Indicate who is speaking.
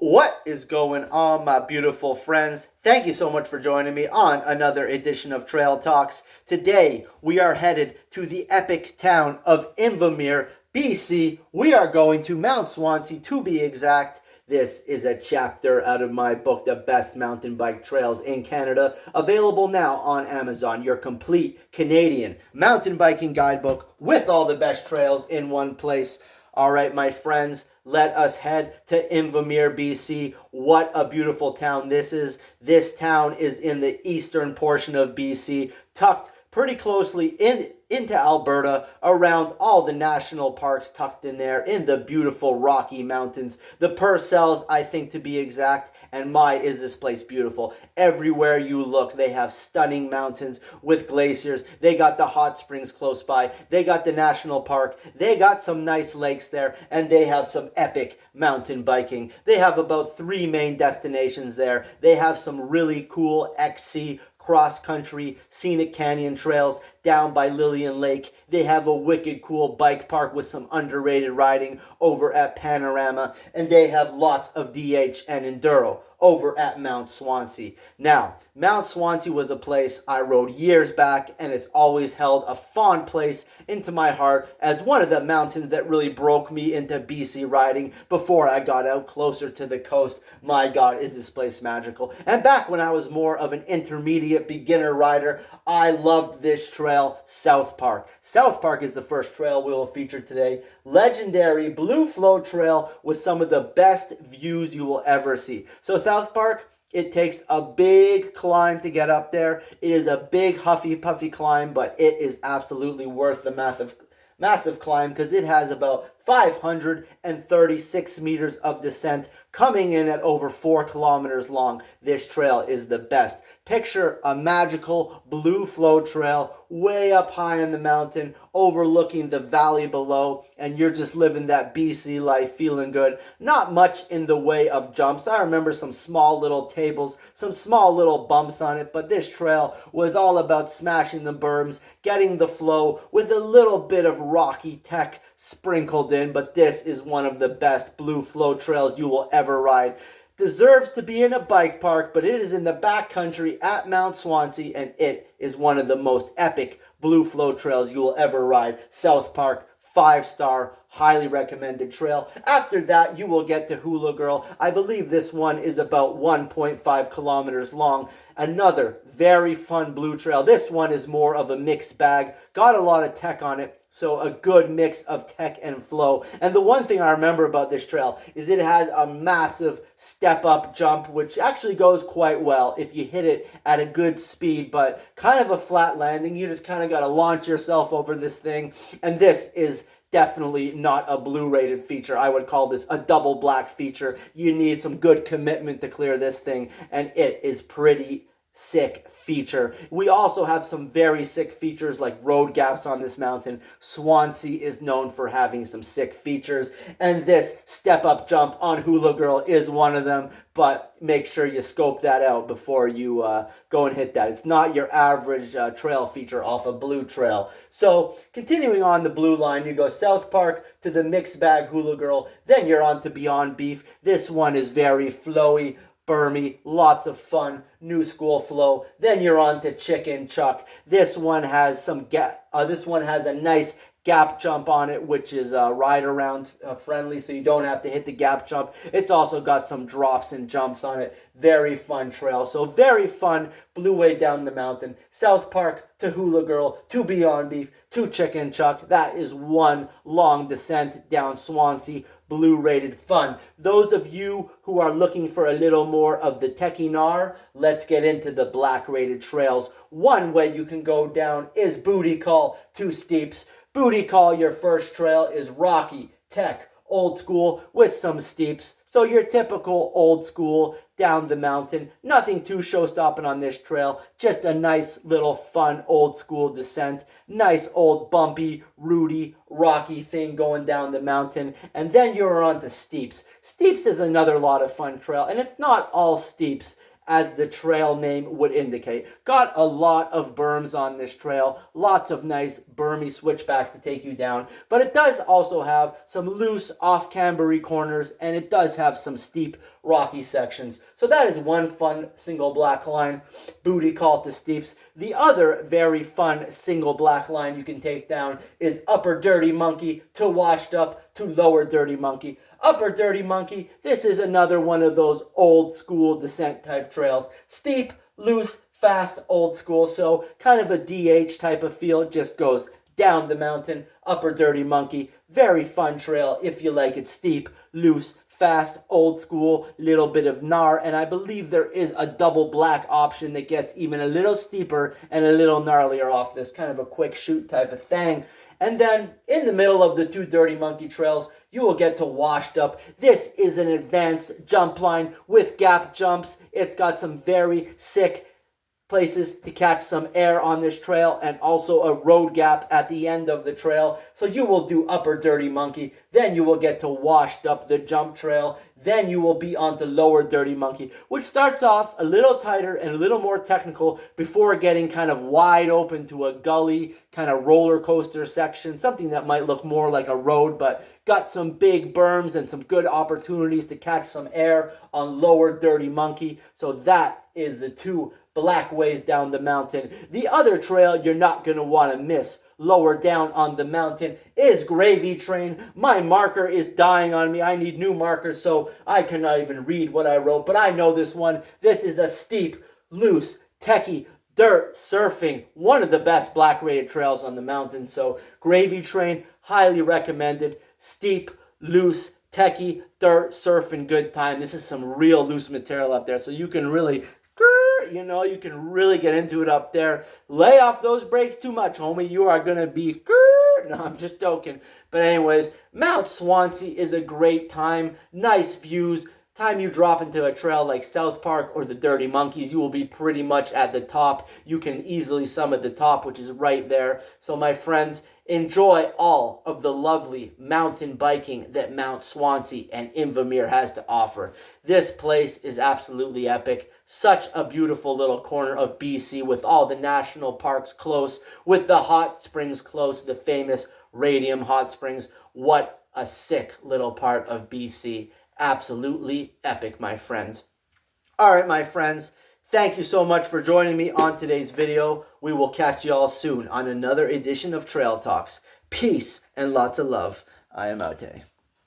Speaker 1: What is going on, my beautiful friends? Thank you so much for joining me on another edition of Trail Talks. Today, we are headed to the epic town of Invermere, BC. We are going to Mount Swansea, to be exact. This is a chapter out of my book, The Best Mountain Bike Trails in Canada, available now on Amazon. Your complete Canadian mountain biking guidebook with all the best trails in one place. All right, my friends, let us head to Invermere, BC. What a beautiful town this is. This town is in the eastern portion of BC, tucked pretty closely into Alberta, around all the national parks tucked in there, in the beautiful Rocky Mountains, the Purcells, I think, to be exact. And my, is this place beautiful. Everywhere you look, they have stunning mountains with glaciers. They got the hot springs close by. They got the national park. They got some nice lakes there, and they have some epic mountain biking. They have about 3 main destinations there. They have some really cool XC cross-country scenic canyon trails down by Lillian Lake. They have a wicked cool bike park with some underrated riding over at Panorama, and they have lots of DH and enduro over at Mount Swansea. Now, Mount Swansea was a place I rode years back, and it's always held a fond place into my heart as one of the mountains that really broke me into BC riding before I got out closer to the coast. My God, is this place magical. And back when I was more of an intermediate beginner rider, I loved this trail, South Park. South Park is the first trail we will feature today. Legendary Blue Flow Trail with some of the best views you will ever see. So South Park, it takes a big climb to get up there. It is a big huffy puffy climb, but it is absolutely worth the massive climb because it has about 536 meters of descent, coming in at over 4 kilometers long. This trail is the best. Picture a magical blue flow trail way up high in the mountain, overlooking the valley below, and you're just living that BC life, feeling good. Not much in the way of jumps. I remember some small little tables, some small little bumps on it, but this trail was all about smashing the berms, getting the flow with a little bit of rocky tech sprinkled in, but this is one of the best blue flow trails you will ever ride. Deserves to be in a bike park, but it is in the backcountry at Mount Swansea, and it is one of the most epic blue flow trails you will ever ride. South Park, 5-star, highly recommended trail. After that, you will get to Hula Girl. I believe this one is about 1.5 kilometers long. Another very fun blue trail. This one is more of a mixed bag. Got a lot of tech on it, so a good mix of tech and flow. And the one thing I remember about this trail is it has a massive step-up jump, which actually goes quite well if you hit it at a good speed, but kind of a flat landing. You just kind of got to launch yourself over this thing. And this is definitely not a blue rated feature. I would call this a double black feature. You need some good commitment to clear this thing, and it is pretty sick feature. We also have some very sick features like road gaps on this mountain. Swansea is known for having some sick features, and this step up jump on Hula Girl is one of them, but make sure you scope that out before you go and hit that. It's not your average trail feature off a blue trail. So continuing on the blue line, you go South Park to the mixed bag Hula Girl, then you're on to Beyond Beef. This one is very flowy, bermy, lots of fun, new school flow. Then you're on to Chicken Chuck. This one has a nice gap jump on it, which is ride around friendly, so you don't have to hit the gap jump. It's also got some drops and jumps on it. Very fun trail. So very fun blue way down the mountain. South Park to Hula Girl to Beyond Beef to Chicken Chuck. That is one long descent down Swansea. Blue rated fun. Those of you who are looking for a little more of the techie gnar, let's get into the black rated trails. One way you can go down is Booty Call to Steeps. Booty Call, your first trail, is rocky, tech, old school with some steeps. So your typical old school down the mountain. Nothing too show-stopping on this trail. Just a nice little fun old school descent. Nice old bumpy, rooty, rocky thing going down the mountain. And then you're on to Steeps. Steeps is another lot of fun trail. And it's not all steeps as the trail name would indicate. Got a lot of berms on this trail, lots of nice bermy switchbacks to take you down, but it does also have some loose off-cambery corners, and it does have some steep rocky sections. So that is one fun single black line booty call to steeps. The other very fun single black line you can take down is Upper Dirty Monkey to Washed Up to Lower Dirty Monkey. Upper Dirty Monkey, this is another one of those old school descent type trails. Steep, loose, fast, old school, so kind of a DH type of feel. It just goes down the mountain. Upper Dirty Monkey, very fun trail if you like it steep, loose, fast, old school, little bit of gnar, and I believe there is a double black option that gets even a little steeper and a little gnarlier off this, kind of a quick shoot type of thing. And then in the middle of the two Dirty Monkey trails, you will get to Washed Up. This is an advanced jump line with gap jumps. It's got some very sick places to catch some air on this trail, and also a road gap at the end of the trail. So you will do Upper Dirty Monkey, then you will get to Washed Up, the jump trail, then you will be on the Lower Dirty Monkey, which starts off a little tighter and a little more technical before getting kind of wide open to a gully kind of roller coaster section, something that might look more like a road, but got some big berms and some good opportunities to catch some air on Lower Dirty Monkey. So that is the two black ways down the mountain. The other trail you're not going to want to miss lower down on the mountain is Gravy Train. My marker is dying on me. I need new markers, so I cannot even read what I wrote, but I know this one. This is a steep, loose, techie, dirt surfing, one of the best black rated trails on the mountain. So Gravy Train, highly recommended. Steep, loose, techie, dirt surfing, good time. This is some real loose material up there, so you can really you can really get into it up there. Lay off those brakes too much, homie. You are going to be... No, I'm just joking. But anyways, Mount Swansea is a great time. Nice views. Time you drop into a trail like South Park or the Dirty Monkeys, you will be pretty much at the top. You can easily summit the top, which is right there. So my friends, enjoy all of the lovely mountain biking that Mount Swansea and Invermere has to offer. This place is absolutely epic. Such a beautiful little corner of BC with all the national parks close, with the hot springs close, the famous Radium Hot Springs. What a sick little part of BC. Absolutely epic, my friends. All right, my friends. Thank you so much for joining me on today's video. We will catch you all soon on another edition of Trail Talks. Peace and lots of love. I am out today.